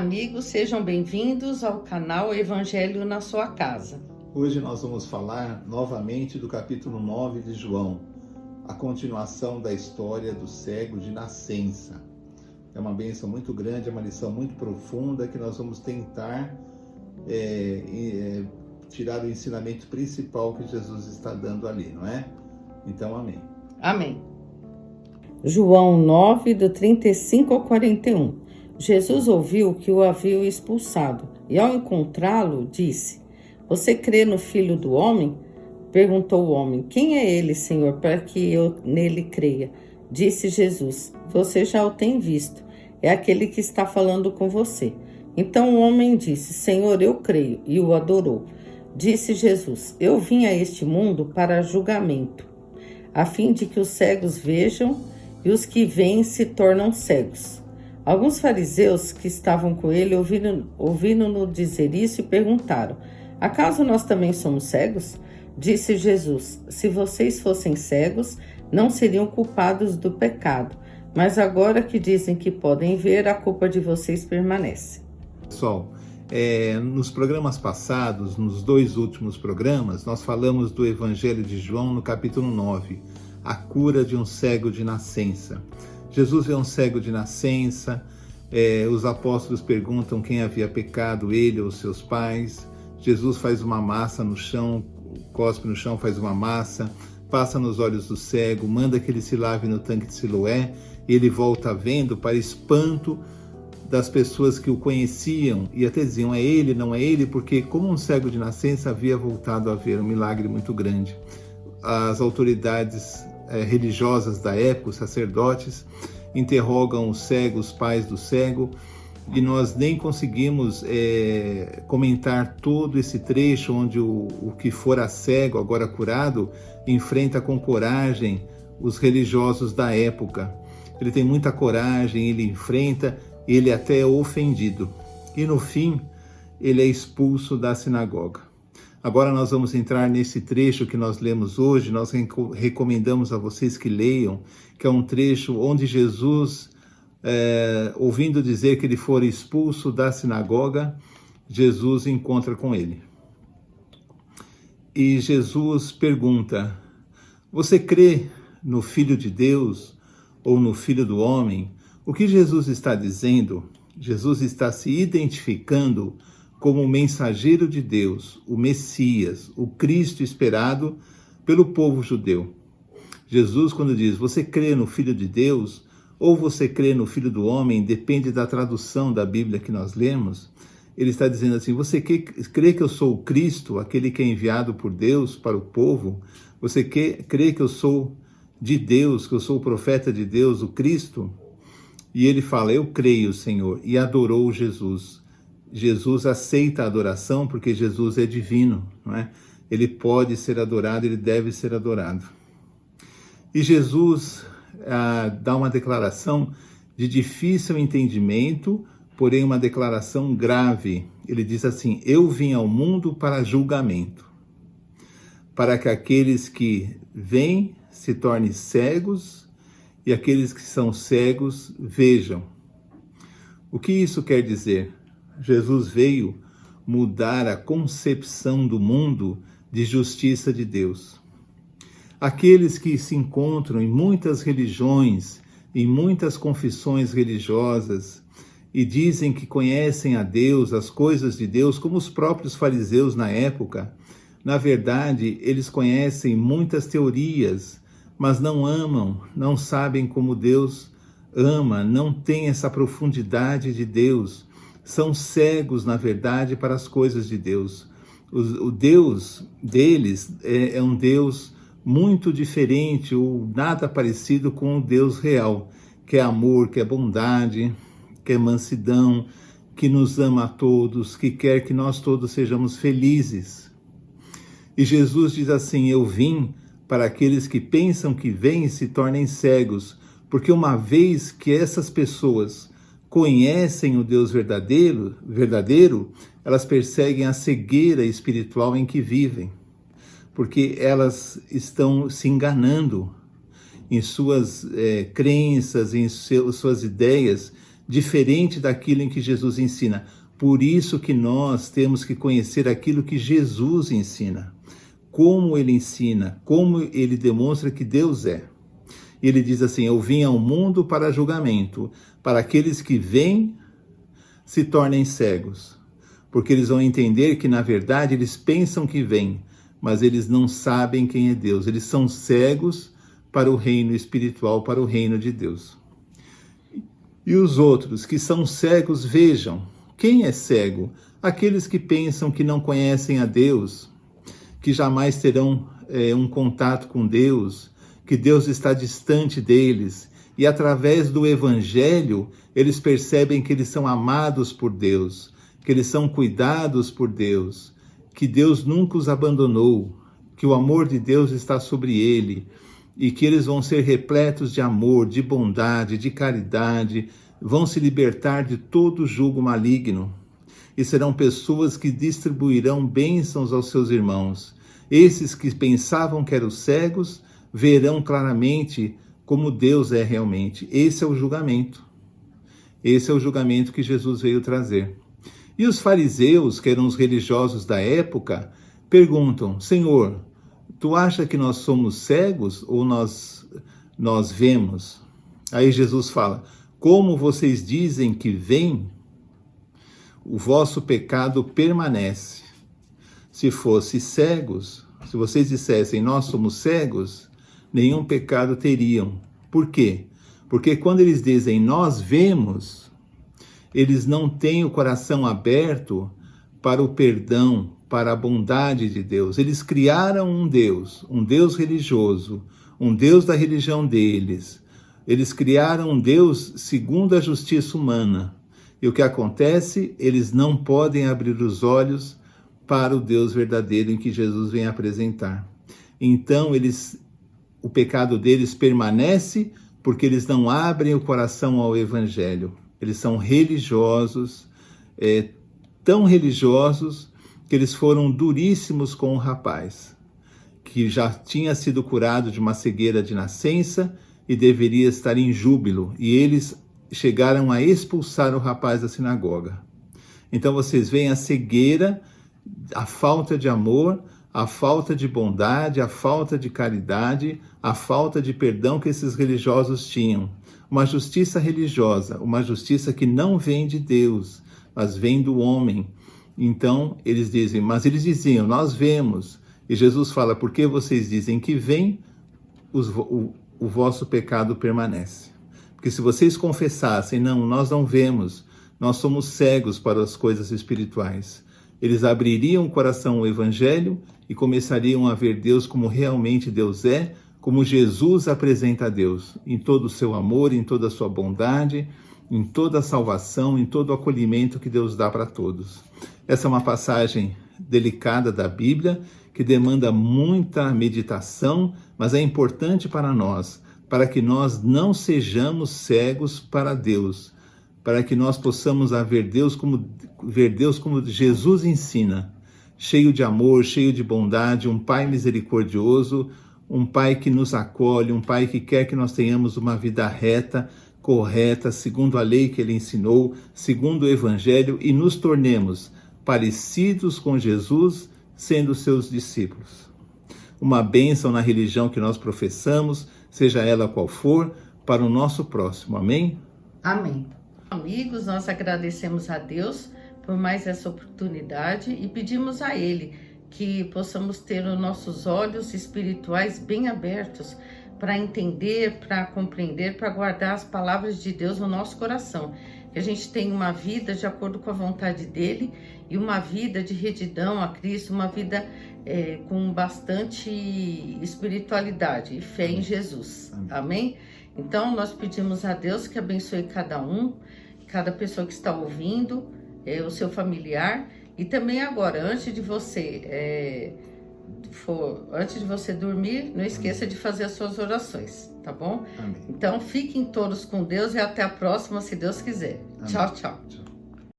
Amigos, sejam bem-vindos ao canal Evangelho na sua casa. Hoje nós vamos falar novamente do capítulo 9 de João, a continuação da história do cego de nascença. É uma bênção muito grande, é uma lição muito profunda que nós vamos tentar tirar o ensinamento principal que Jesus está dando ali, não é? Então, amém. Amém. João 9, do 35 ao 41. Jesus ouviu que o haviam expulsado e, ao encontrá-lo, disse: Você crê no Filho do Homem? Perguntou o homem: Quem é ele, Senhor, para que eu nele creia? Disse Jesus: Você já o tem visto. É aquele que está falando com você. Então o homem disse: Senhor, eu creio, e o adorou. Disse Jesus: Eu vim a este mundo para julgamento, a fim de que os cegos vejam e os que veem se tornam cegos. Alguns fariseus que estavam com ele ouviram-no dizer isso e perguntaram: Acaso nós também somos cegos? Disse Jesus: Se vocês fossem cegos, não seriam culpados do pecado. Mas agora que dizem que podem ver, a culpa de vocês permanece. Pessoal, nos programas passados, nos dois últimos programas, nós falamos do Evangelho de João no capítulo 9, a cura de um cego de nascença. Jesus vê um cego de nascença, os apóstolos perguntam quem havia pecado, ele ou seus pais. Jesus faz uma massa no chão, cospe no chão, faz uma massa, passa nos olhos do cego, manda que ele se lave no tanque de Siloé, e ele volta vendo, para espanto das pessoas que o conheciam, e até diziam: é ele, não é ele, porque como um cego de nascença havia voltado a ver, um milagre muito grande. As autoridades religiosas da época, os sacerdotes, interrogam o cego, os pais do cego, e nós nem conseguimos comentar todo esse trecho onde o que fora cego, agora curado, enfrenta com coragem os religiosos da época. Ele tem muita coragem, ele enfrenta, ele até é ofendido. E no fim, ele é expulso da sinagoga. Agora nós vamos entrar nesse trecho que nós lemos hoje, nós recomendamos a vocês que leiam, que é um trecho onde Jesus, ouvindo dizer que ele fora expulso da sinagoga, Jesus encontra com ele. E Jesus pergunta: Você crê no Filho de Deus ou no Filho do Homem? O que Jesus está dizendo? Jesus está se identificando como o mensageiro de Deus, o Messias, o Cristo esperado pelo povo judeu. Jesus, quando diz: Você crê no Filho de Deus ou você crê no Filho do Homem, depende da tradução da Bíblia que nós lemos, ele está dizendo assim: Você crê que eu sou o Cristo, aquele que é enviado por Deus para o povo? Você crê que eu sou de Deus, que eu sou o profeta de Deus, o Cristo? E ele fala: Eu creio, Senhor, e adorou Jesus. Jesus aceita a adoração porque Jesus é divino, não é? Ele pode ser adorado, ele deve ser adorado. E Jesus dá uma declaração de difícil entendimento, porém uma declaração grave. Ele diz assim: Eu vim ao mundo para julgamento, para que aqueles que veem se tornem cegos e aqueles que são cegos vejam. O que isso quer dizer? Jesus veio mudar a concepção do mundo de justiça de Deus. Aqueles que se encontram em muitas religiões, em muitas confissões religiosas, e dizem que conhecem a Deus, as coisas de Deus, como os próprios fariseus na época, na verdade, eles conhecem muitas teorias, mas não amam, não sabem como Deus ama, não têm essa profundidade de Deus. São cegos, na verdade, para as coisas de Deus. O Deus deles é um Deus muito diferente ou nada parecido com o Deus real, que é amor, que é bondade, que é mansidão, que nos ama a todos, que quer que nós todos sejamos felizes. E Jesus diz assim: Eu vim para aqueles que pensam que veem e se tornem cegos, porque uma vez que essas pessoas conhecem o Deus verdadeiro, elas perseguem a cegueira espiritual em que vivem, porque elas estão se enganando em suas crenças, em suas ideias diferente daquilo em que Jesus ensina. Por isso que nós temos que conhecer aquilo que Jesus ensina, como ele ensina, como ele demonstra que Deus é. Ele diz assim: eu vim ao mundo para julgamento, para aqueles que veem se tornem cegos, porque eles vão entender que na verdade eles pensam que veem, mas eles não sabem quem é Deus. Eles são cegos para o reino espiritual, para o reino de Deus. E os outros que são cegos, vejam. Quem é cego? Aqueles que pensam que não conhecem a Deus, que jamais terão um contato com Deus, que Deus está distante deles. E através do Evangelho, eles percebem que eles são amados por Deus, que eles são cuidados por Deus, que Deus nunca os abandonou, que o amor de Deus está sobre ele, e que eles vão ser repletos de amor, de bondade, de caridade, vão se libertar de todo jugo maligno, e serão pessoas que distribuirão bênçãos aos seus irmãos. Esses que pensavam que eram cegos, verão claramente como Deus é realmente. Esse é o julgamento. Esse é o julgamento que Jesus veio trazer. E os fariseus, que eram os religiosos da época, perguntam: Senhor, tu acha que nós somos cegos ou nós vemos? Aí Jesus fala: como vocês dizem que veem, o vosso pecado permanece. Se fossem cegos, se vocês dissessem nós somos cegos, nenhum pecado teriam. Por quê? Porque quando eles dizem nós vemos, eles não têm o coração aberto para o perdão, para a bondade de Deus. Eles criaram um Deus religioso, um Deus da religião deles. Eles criaram um Deus segundo a justiça humana. E o que acontece? Eles não podem abrir os olhos para o Deus verdadeiro em que Jesus vem apresentar. Então, o pecado deles permanece porque eles não abrem o coração ao Evangelho. Eles são religiosos, tão religiosos que eles foram duríssimos com o rapaz, que já tinha sido curado de uma cegueira de nascença e deveria estar em júbilo. E eles chegaram a expulsar o rapaz da sinagoga. Então vocês veem a cegueira, a falta de amor, a falta de bondade, a falta de caridade, a falta de perdão que esses religiosos tinham. Uma justiça religiosa, uma justiça que não vem de Deus, mas vem do homem. Então, eles dizem, mas eles diziam, nós vemos. E Jesus fala, porque vocês dizem que vem, o vosso pecado permanece. Porque se vocês confessassem, não, nós não vemos, nós somos cegos para as coisas espirituais, eles abririam o coração ao Evangelho e começariam a ver Deus como realmente Deus é, como Jesus apresenta a Deus, em todo o seu amor, em toda a sua bondade, em toda a salvação, em todo o acolhimento que Deus dá para todos. Essa é uma passagem delicada da Bíblia, que demanda muita meditação, mas é importante para nós, para que nós não sejamos cegos para Deus, para que nós possamos ver Deus como Jesus ensina, cheio de amor, cheio de bondade, um Pai misericordioso, um Pai que nos acolhe, um Pai que quer que nós tenhamos uma vida reta, correta, segundo a lei que Ele ensinou, segundo o Evangelho, e nos tornemos parecidos com Jesus, sendo seus discípulos. Uma bênção na religião que nós professamos, seja ela qual for, para o nosso próximo. Amém? Amém. Amigos, nós agradecemos a Deus por mais essa oportunidade e pedimos a Ele que possamos ter os nossos olhos espirituais bem abertos para entender, para compreender, para guardar as palavras de Deus no nosso coração. Que a gente tenha uma vida de acordo com a vontade dEle e uma vida de retidão a Cristo, uma vida com bastante espiritualidade e fé em Jesus. Amém? Então, nós pedimos a Deus que abençoe cada um, cada pessoa que está ouvindo, o seu familiar. E também agora, antes de você dormir, não esqueça de fazer as suas orações, tá bom? Amém. Então, fiquem todos com Deus e até a próxima, se Deus quiser. Amém. Tchau, tchau.